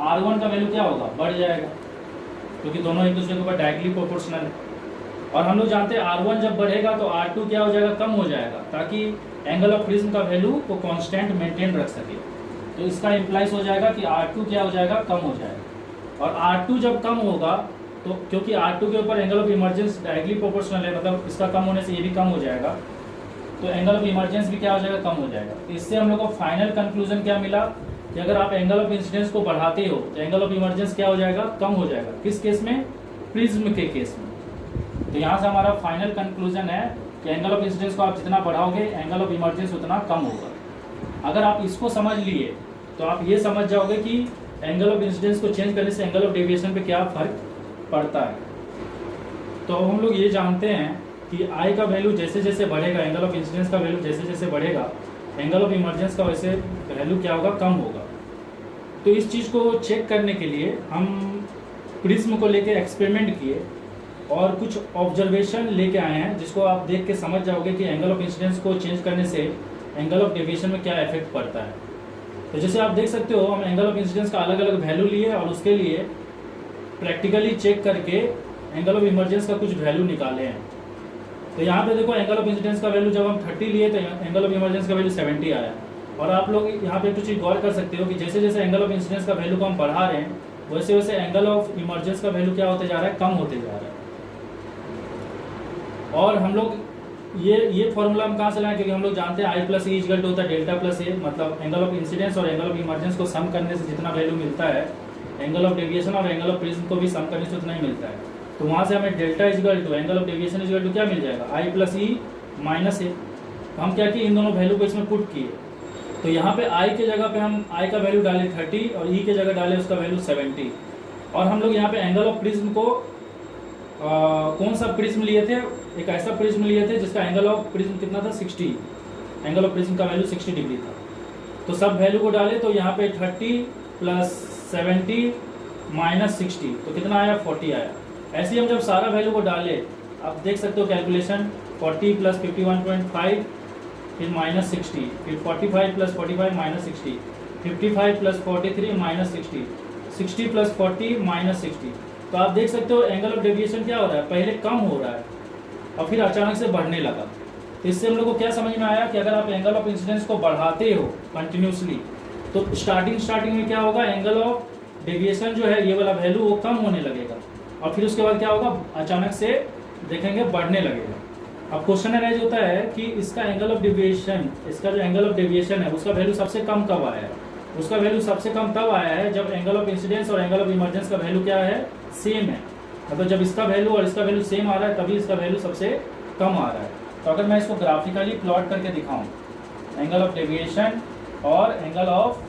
R1 का वैल्यू क्या होगा, बढ़ जाएगा, क्योंकि दोनों एक दूसरे के ऊपर डायरेक्टली प्रोपोर्शनल है। और हम लोग जानते हैं R1 जब बढ़ेगा तो R2 क्या हो जाएगा, कम हो जाएगा, ताकि एंगल ऑफ प्रिज्म का वैल्यू को कांस्टेंट मेंटेन रख सके। तो इसका इम्प्लाइज हो जाएगा कि R2 क्या हो जाएगा, कम हो जाएगा। और R2 जब कम होगा तो क्योंकि R2 के ऊपर angle of emergence directly proportional है, मतलब इसका कम होने से ये भी कम हो जाएगा, तो एंगल ऑफ इमर्जेंस भी क्या हो जाएगा, कम हो जाएगा। तो इससे हम लोग को फाइनल कंक्लूजन क्या मिला कि अगर आप एंगल ऑफ इंसिडेंस को बढ़ाते हो तो एंगल ऑफ इमर्जेंस क्या हो जाएगा, कम हो जाएगा। किस केस में, प्रिज्म के केस में। तो यहाँ से हमारा फाइनल कंक्लूजन है कि एंगल ऑफ इंसिडेंस को आप जितना बढ़ाओगे एंगल ऑफ इमर्जेंस उतना कम होगा। अगर आप इसको समझ लिए तो आप ये समझ जाओगे कि एंगल ऑफ इंसिडेंस को चेंज करने से एंगल ऑफ डेविएशन पे क्या फर्क पड़ता है। तो हम लोग ये जानते हैं कि आई का वैल्यू जैसे जैसे बढ़ेगा, एंगल ऑफ इंसिडेंस का वैल्यू जैसे जैसे बढ़ेगा, एंगल ऑफ इमर्जेंस का वैसे वैल्यू क्या होगा, कम होगा। तो इस चीज़ को चेक करने के लिए हम प्रिज्म को लेके एक्सपेरिमेंट किए और कुछ ऑब्जर्वेशन लेके आए हैं, जिसको आप देख के समझ जाओगे कि एंगल ऑफ इंसिडेंस को चेंज करने से एंगल ऑफ डेविएशन में क्या इफेक्ट पड़ता है। तो जैसे आप देख सकते हो, हम एंगल ऑफ इंसिडेंस का अलग अलग वैल्यू लिए और उसके लिए प्रैक्टिकली चेक करके एंगल ऑफ इमर्जेंस का कुछ वैल्यू निकाले हैं। तो यहाँ पे देखो, एंगल ऑफ इंसिडेंस का वैल्यू जब हम 30 लिए तो एंगल ऑफ इमर्जेंस का वैल्यू 70 आया। और आप लोग यहाँ पे कुछ चीज़ गौर कर सकते हो कि जैसे जैसे एंगल ऑफ इंसिडेंस का वैल्यू को हम बढ़ा रहे हैं, वैसे वैसे एंगल ऑफ इमर्जेंस का वैल्यू क्या होते जा रहा है, कम होते जा रहा है। और हम लोग ये फॉर्मूला हम कहाँ से लाए, क्योंकि हम लोग जानते हैं I + E = होता है डेल्टा प्लस ए, मतलब एंगल ऑफ इंसिडेंस और एंगल ऑफ इमर्जेंस को सम करने से जितना वैल्यू मिलता है, एंगल ऑफ डेविएशन और एंगल ऑफ प्रिज्म को भी सम करने से उतना ही मिलता है। तो वहाँ से हमें डेल्टा एंगल ऑफ डेविएशन क्या मिल जाएगा, I + E - A। हम क्या किए, इन दोनों वैल्यू को इसमें पुट किए। तो यहाँ पे I के जगह पे हम I का वैल्यू डाले 30 और E के जगह डाले उसका वैल्यू 70। और हम लोग यहाँ पे एंगल ऑफ प्रिज्म को कौन सा प्रिज्म लिए थे, एक ऐसा प्रिज्म लिए थे जिसका एंगल ऑफ प्रिज्म कितना था, 60। एंगल ऑफ प्रिज्म का वैल्यू 60 डिग्री था। तो सब वैल्यू को डाले तो यहाँ पे 30 + 70 - 60, तो कितना आया, 40 आया। ऐसे ही हम जब सारा वैल्यू को डाले, आप देख सकते हो कैलकुलेशन, 40 + 51.5 फिर -60, फिर 45 + 45 - 60, 55 + 43 - 60, 60 + 40 - 60। तो आप देख सकते हो एंगल ऑफ डेविएशन क्या हो रहा है, पहले कम हो रहा है और फिर अचानक से बढ़ने लगा। तो इससे हम लोग को क्या समझ में आया कि अगर आप एंगल ऑफ इंसिडेंस को बढ़ाते हो कंटिन्यूसली, तो स्टार्टिंग में क्या होगा, एंगल ऑफ डेविएशन जो है ये वाला वैल्यू वो कम होने लगेगा और फिर उसके बाद क्या होगा, अचानक से देखेंगे बढ़ने लगेगा। अब क्वेश्चन अराइज होता है कि इसका एंगल ऑफ डेविएशन, इसका जो एंगल ऑफ डेविएशन है उसका वैल्यू सबसे कम कब आया है। उसका वैल्यू सबसे कम तब आया है जब एंगल ऑफ इंसिडेंस और एंगल ऑफ इमर्जेंस का वैल्यू क्या है, सेम है। मतलब जब इसका वैल्यू और इसका वैल्यू सेम आ रहा है तभी इसका वैल्यू सबसे कम आ रहा है। तो अगर मैं इसको ग्राफिकली प्लॉट करके दिखाऊं, एंगल ऑफ डेविएशन और एंगल ऑफ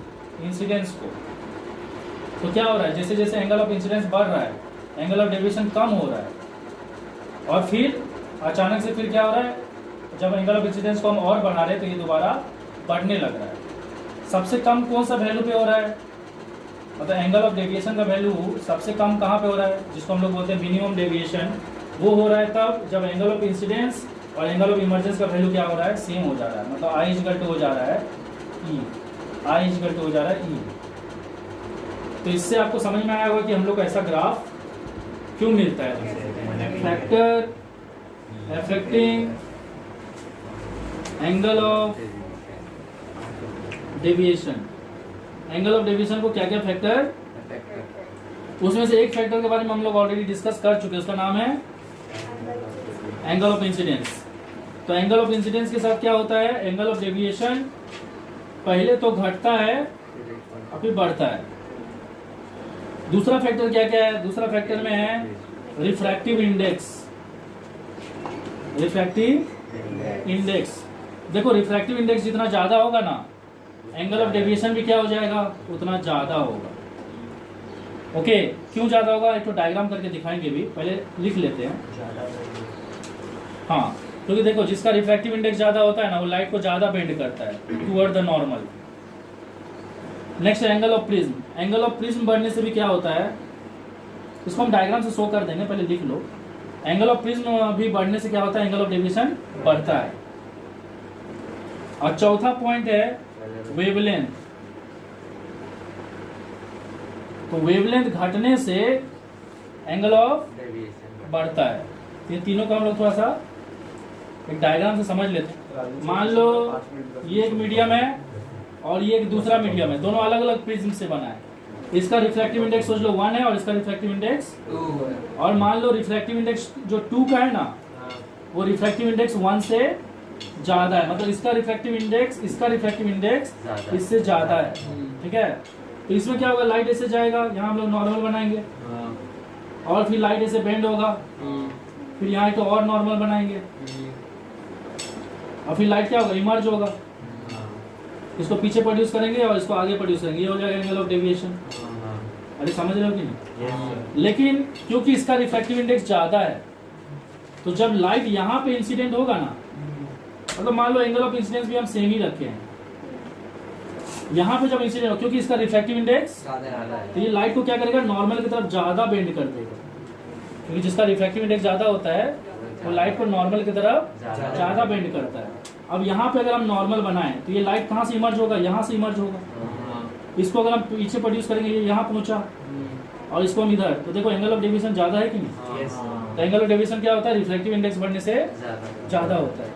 इंसिडेंस को, तो क्या हो रहा है, जैसे जैसे एंगल ऑफ इंसिडेंस बढ़ रहा है एंगल ऑफ डेविएशन कम हो रहा है और फिर अचानक से फिर क्या हो रहा है, जब एंगल ऑफ इंसिडेंस को हम और बढ़ा रहे हैं तो ये दोबारा बढ़ने लग रहा है। सबसे कम कौन सा वैल्यू पे हो रहा है, मतलब एंगल ऑफ डेविएशन का वैल्यू सबसे कम कहाँ पे हो रहा है, जिसको हम लोग बोलते हैं मिनिमम डेविएशन, वो हो रहा है तब जब एंगल ऑफ इंसिडेंस और एंगल ऑफ इमर्जेंस का वैल्यू क्या हो रहा है, सेम हो जा रहा है। मतलब I = हो जा रहा है E, I = हो जा रहा है E। तो इससे आपको समझ में आया होगा कि हम लोग को ऐसा ग्राफ क्यों मिलता है। Factor affecting angle of deviation, angle of deviation को क्या क्या फैक्टर उसमें से एक फैक्टर के बारे में हम लोग ऑलरेडी डिस्कस कर चुके हैं, उसका नाम है एंगल ऑफ इंसिडेंस। तो एंगल ऑफ इंसिडेंस के साथ क्या होता है, एंगल ऑफ डेविएशन पहले तो घटता है और फिर बढ़ता है। दूसरा फैक्टर क्या क्या है, दूसरा फैक्टर में है रिफ्रैक्टिव इंडेक्स। रिफ्रैक्टिव इंडेक्स, देखो रिफ्रैक्टिव इंडेक्स जितना ज्यादा होगा ना, एंगल ऑफ डेविएशन भी क्या हो जाएगा, उतना ज्यादा होगा। ओके, क्यों ज्यादा होगा, एक तो डायग्राम करके दिखाएंगे भी, पहले लिख लेते हैं। हाँ, क्योंकि देखो जिसका रिफ्रैक्टिव इंडेक्स ज्यादा होता है ना, वो लाइट को ज्यादा बेंड करता है toward the normal. Next angle of prism. Angle of prism बढ़ने से भी क्या होता है, इसको हम डायग्राम से शो कर देंगे, पहले लिख लो। एंगल ऑफ प्रिज्म भी बढ़ने से क्या होता है, एंगल ऑफ डेविएशन बढ़ता है। और चौथा पॉइंट है वेवलेंथ। तो वेवलेंथ घटने से एंगल ऑफ बढ़ता है। ये तीनों को हम लोग थोड़ा सा एक डायग्राम से समझ लेते हैं। मान लो ये एक मीडियम है और ये एक दूसरा मीडियम है, दोनों अलग अलग प्रिज्म से बना है। इसका रिफ्रैक्टिव इंडेक्स सोच लो 1 है और इसका रिफ्रैक्टिव इंडेक्स 2 है। और मान लो रिफ्रैक्टिव इंडेक्स जो 2 का है ना, वो रिफ्रैक्टिव इंडेक्स 1 से ज्यादा है, मतलब इसका रिफ्रैक्टिव इंडेक्स इससे ज्यादा है। ठीक है, तो इसमें क्या होगा, लाइट ऐसे जाएगा, यहाँ हम लोग नॉर्मल बनाएंगे और फिर लाइट ऐसे बेंड होगा, फिर यहाँ तो और नॉर्मल बनाएंगे और फिर लाइट क्या होगा, इमर्ज होगा। इसको पीछे प्रोड्यूस करेंगे और इसको आगे प्रोड्यूस करेंगे, ये हो जाएगा एंगल ऑफ डेविएशन। अरे समझ रहे हो कि नहीं? लेकिन क्योंकि इसका रिफ्रैक्टिव इंडेक्स ज्यादा है, तो जब लाइट यहाँ पे इंसिडेंट होगा ना, मतलब मान लो एंगल ऑफ इंसिडेंस भी हम सेम ही रखे हैं, यहाँ पे जब इंसिडेंट हो, क्योंकि इसका रिफ्रैक्टिव इंडेक्स तो ये लाइट को क्या करेगा, नॉर्मल की तरफ ज्यादा बेंड कर देगा। क्योंकि जिसका रिफ्रैक्टिव इंडेक्स ज्यादा होता है वो लाइट को नॉर्मल की तरफ ज्यादा बेंड करता है। अब यहाँ पे अगर हम नॉर्मल बनाएं तो ये लाइट कहाँ से इमर्ज होगा, यहाँ से इमर्ज होगा। इसको अगर हम पीछे प्रोड्यूस करेंगे, ये यहाँ पहुंचा और इसको हम इधर, तो देखो एंगल ऑफ डेविएशन ज्यादा है कि नहीं। तो एंगल ऑफ डेविएशन क्या होता है, रिफ्रैक्टिव इंडेक्स बढ़ने से ज्यादा होता है।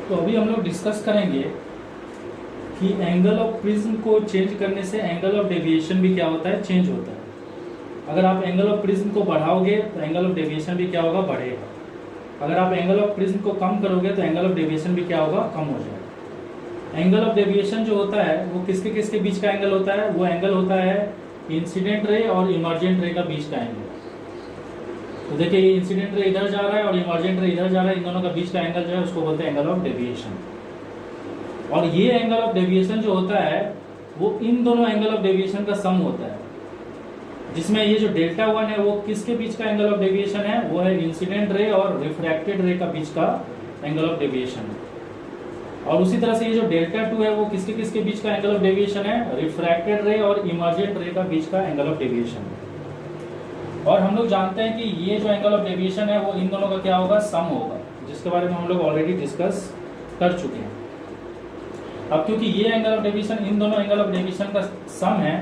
तो अभी हम लोग डिस्कस करेंगे कि एंगल ऑफ प्रिज्म को चेंज करने से एंगल ऑफ डेविएशन भी क्या होता है, चेंज होता है। अगर आप एंगल ऑफ प्रिज्म को बढ़ाओगे तो एंगल ऑफ डेविएशन भी क्या होगा, बढ़ेगा। अगर आप एंगल ऑफ प्रिज्म को कम करोगे तो एंगल ऑफ डेविएशन भी क्या होगा, कम हो जाएगा। एंगल ऑफ डेविएशन जो होता है वो किसके किसके बीच का एंगल होता है, वो एंगल होता है इंसिडेंट रे और इमर्जेंट रे का बीच का एंगल। तो देखिए ये इंसिडेंट रे इधर जा रहा है और इमर्जेंट रे इधर जा रहा है, इन दोनों का बीच का एंगल जो है उसको बोलते हैं एंगल ऑफ डेविएशन। और ये एंगल ऑफ डेविएशन जो होता है वो इन दोनों एंगल ऑफ डेविएशन का सम होता है, जिसमें ये जो डेल्टा 1 है वो किसके बीच का एंगल ऑफ डेविएशन है, वो है इंसिडेंट रे और रिफ्रैक्टेड रे का बीच का एंगल ऑफ डेविएशन है। और उसी तरह से ये जो डेल्टा 2 है वो किसके किसके बीच का एंगल ऑफ डेविएशन है, रिफ्रैक्टेड रे और इमर्जेंट रे का बीच का एंगल ऑफ डेविएशन है। और हम लोग जानते हैं कि ये जो एंगल ऑफ डेविएशन है वो इन दोनों का क्या होगा, सम होगा, जिसके बारे में हम लोग ऑलरेडी डिस्कस कर चुके हैं। अब क्योंकि ये एंगल ऑफ डेविएशन इन दोनों एंगल ऑफ डेविएशन का सम है,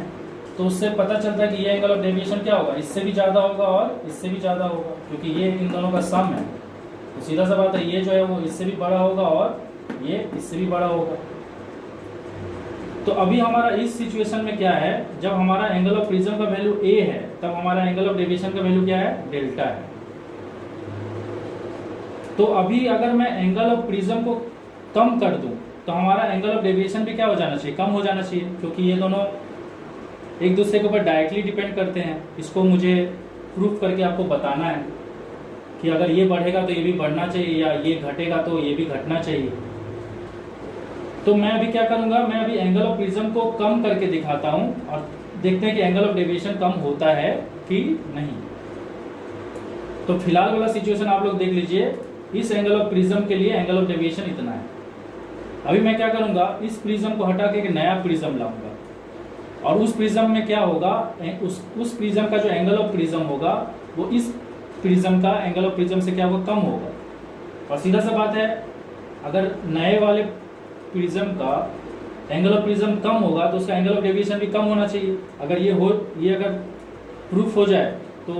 तो उससे पता चलता है कि ये एंगल ऑफ डेविएशन क्या होगा, इससे भी ज्यादा होगा और इससे भी ज्यादा होगा, क्योंकि ये इन दोनों का सम है। तो सीधा सा बात है, ये जो है वो इससे भी बड़ा होगा और ये इससे भी बड़ा होगा। तो अभी हमारा इस सिचुएशन में क्या है, जब हमारा एंगल ऑफ प्रिज्म का वैल्यू a है तब हमारा एंगल ऑफ डेविएशन का वैल्यू क्या है, डेल्टा है। तो अभी अगर मैं एंगल ऑफ प्रिज्म को कम कर दूं तो हमारा एंगल ऑफ डेविएशन भी क्या हो जाना चाहिए, कम हो जाना चाहिए, क्योंकि ये दोनों एक दूसरे के ऊपर डायरेक्टली डिपेंड करते हैं। इसको मुझे प्रूफ करके आपको बताना है कि अगर ये बढ़ेगा तो ये भी बढ़ना चाहिए, या ये घटेगा तो ये भी घटना चाहिए। तो मैं अभी क्या करूंगा, मैं अभी एंगल ऑफ प्रिज्म को कम करके दिखाता हूं और देखते हैं कि एंगल ऑफ डेविएशन कम होता है कि नहीं। तो फिलहाल वाला सिचुएशन आप लोग देख लीजिए, इस एंगल ऑफ प्रिज्म के लिए एंगल ऑफ डेविएशन इतना है। अभी मैं क्या करूंगा, इस प्रिज्म को हटा के एक नया प्रिज्म लाऊंगा और उस प्रिज्म में क्या होगा, उस प्रिज्म का जो एंगल ऑफ प्रिज्म होगा वो इस प्रिज्म का एंगल ऑफ प्रिज्म से क्या होगा, कम होगा। और सीधा सा बात है, अगर नए वाले प्रिज्म का एंगल ऑफ प्रिज्म कम होगा तो उसका एंगल ऑफ डेविएशन भी कम होना चाहिए। अगर ये अगर प्रूफ हो जाए तो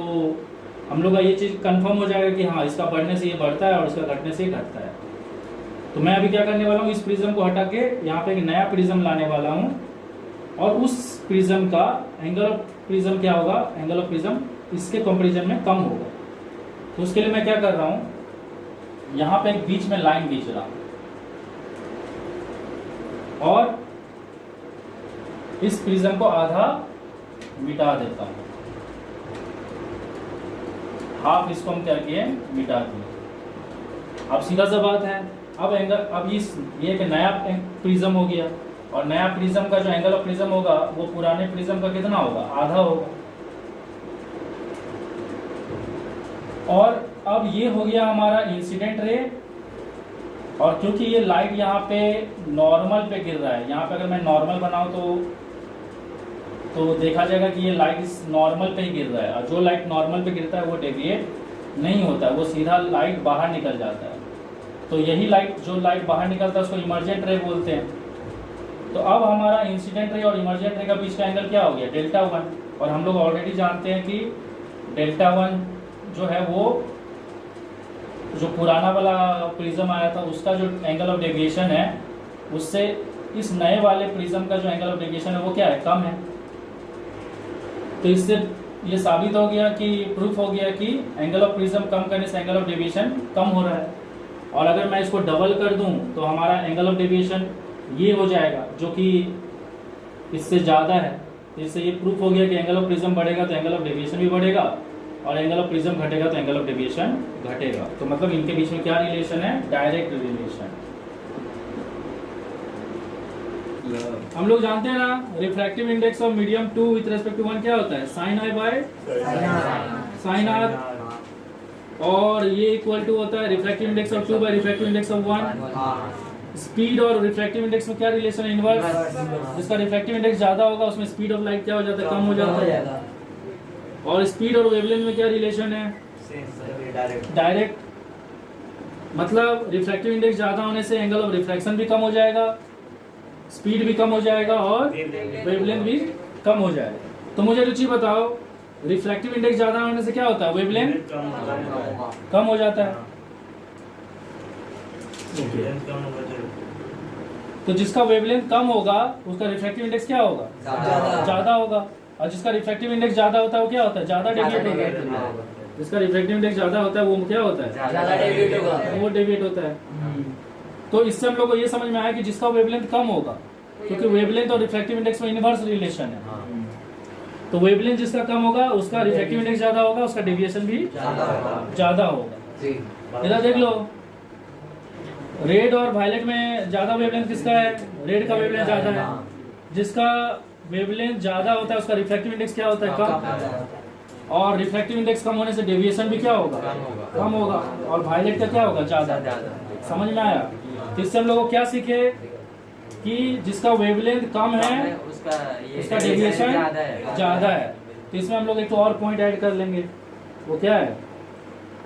हम लोग का ये चीज़ कंफर्म हो जाएगा कि हाँ इसका बढ़ने से ये बढ़ता है और इसका घटने से ये घटता है। तो मैं अभी क्या करने वाला हूँ, इस प्रिज्म को हटा के यहाँ पे एक नया प्रिज्म लाने वाला हूँ और उस प्रिज्म का एंगल ऑफ प्रिज्म क्या होगा, एंगल ऑफ प्रिज्म इसके कंपैरिजन में कम होगा। तो उसके लिए मैं क्या कर रहा हूं, यहां पे एक बीच में लाइन खींच रहा हूं और इस प्रिज्म को आधा मिटा देता हूं, हाफ इसको हम क्या किए, मिटा दिए। अब सीधा सा बात है, अब एंगल, अब ये एक नया प्रिज्म हो गया और नया प्रिज्म का जो एंगल ऑफ प्रिज्म होगा वो पुराने प्रिज्म का कितना होगा, आधा होगा। और अब ये हो गया हमारा इंसिडेंट रे, और क्योंकि ये लाइट यहाँ पे नॉर्मल पे गिर रहा है, यहाँ पे अगर मैं नॉर्मल बनाऊं तो देखा जाएगा कि ये लाइट इस नॉर्मल पे ही गिर रहा है, और जो लाइट नॉर्मल पे गिरता है वो डेविएट नहीं होता है, वो सीधा लाइट बाहर निकल जाता है। तो यही लाइट, जो लाइट बाहर निकलता है उसको इमर्जेंट रे बोलते हैं। तो अब हमारा इंसिडेंट रे और इमर्जेंट रे का बीच का एंगल क्या हो गया, डेल्टा 1। और हम लोग ऑलरेडी जानते हैं कि डेल्टा 1 जो है वो जो पुराना वाला प्रिज्म आया था उसका जो एंगल ऑफ डेविएशन है उससे इस नए वाले प्रिज्म का जो एंगल ऑफ डेविएशन है वो क्या है, कम है। तो इससे ये साबित हो गया कि प्रूफ हो गया कि एंगल ऑफ प्रिज्म कम करने से एंगल ऑफ डेविएशन कम हो रहा है। और अगर मैं इसको डबल कर दूं तो हमारा एंगल ऑफ डेविएशन ये हो जाएगा जो कि इससे ज़्यादा है। इससे ये प्रूफ हो गया कि एंगल ऑफ प्रिज्म बढ़ेगा तो एंगल ऑफ डेविएशन भी बढ़ेगा, और एंगल ऑफ प्रिज्म घटेगा तो एंगल ऑफ डेविएशन घटेगा। तो मतलब इनके बीच में क्या रिलेशन है, डायरेक्ट रिलेशन। हम लोग जानते हैं ना refractive index of medium 2 with respect to 1 क्या होता है, sine I by sine R, और ये इक्वल टू होता है refractive index of 2 by refractive index of 1। Speed और रिफ्रैक्टिव इंडेक्स में क्या रिलेशन है, इनवर्स। जिसका रिफ्रैक्टिव इंडेक्स ज्यादा होगा उसमें स्पीड ऑफ लाइट क्या हो जाता है, कम हो जाता है। और स्पीड और वेवलेंथ में क्या रिलेशन है, डायरेक्ट। मतलब रिफ्रैक्टिव इंडेक्स ज्यादा होने से एंगल ऑफ रिफ्रैक्शन भी कम हो जाएगा, स्पीड भी कम हो जाएगा और वेवलेंथ भी कम हो जाएगा। तो मुझे रुचि बताओ, रिफ्रैक्टिव इंडेक्स ज्यादा होने से क्या होता है, वेवलेंथ कम हो जाता है। तो जिसका वेवलेंथ कम होगा उसका रिफ्रैक्टिव इंडेक्स क्या होगा, ज्यादा होगा। और जिसका रिफ्रैक्टिव इंडेक्स ज्यादा होता है वो क्या होता है, ज्यादा डेविएट होता है। जिसका रिफ्रैक्टिव इंडेक्स ज्यादा होता है वो क्या होता है, ज्यादा डेविएट होगा, वो डेविएट होता है। तो इससे हम लोग को ये समझ में आया कि जिसका वेवलेंथ कम होगा, क्योंकि वेवलेंथ और रिफ्रैक्टिव इंडेक्स में इनवर्स रिलेशन है, तो वेवलेंथ जिसका कम होगा उसका रिफ्रैक्टिव इंडेक्स ज्यादा होगा, उसका डेविएशन भी ज्यादा होगा। इधर देख लो, रेड और वायलेट में ज्यादा वेवलेंथ किसका है, रेड का वेवलेंथ ज्यादा है। जिसका वेवलेंथ ज्यादा होता है उसका रिफ्रैक्टिव इंडेक्स क्या होता है, कम। और रिफ्रैक्टिव इंडेक्स कम होने से डेविएशन भी क्या होगा, कम होगा। और वायलेट का क्या होगा, ज्यादा। समझ में आया। तो इससे हम लोग को क्या सीखे कि जिसका वेवलेंथ कम है उसका डेविएशन ज्यादा है। तो इसमें हम लोग एक और पॉइंट ऐड कर लेंगे, वो क्या है,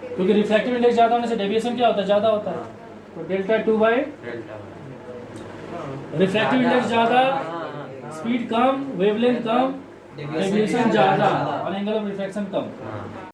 क्योंकि रिफ्रैक्टिव इंडेक्स ज्यादा होने से डेविएशन क्या होता है, ज्यादा होता है। तो डेल्टा 2 बाय रिफ्रैक्टिव इंडेक्स ज्यादा, स्पीड कम, वेवलेंथ कम, डेविएशन ज्यादा और एंगल ऑफ रिफ्रैक्शन कम।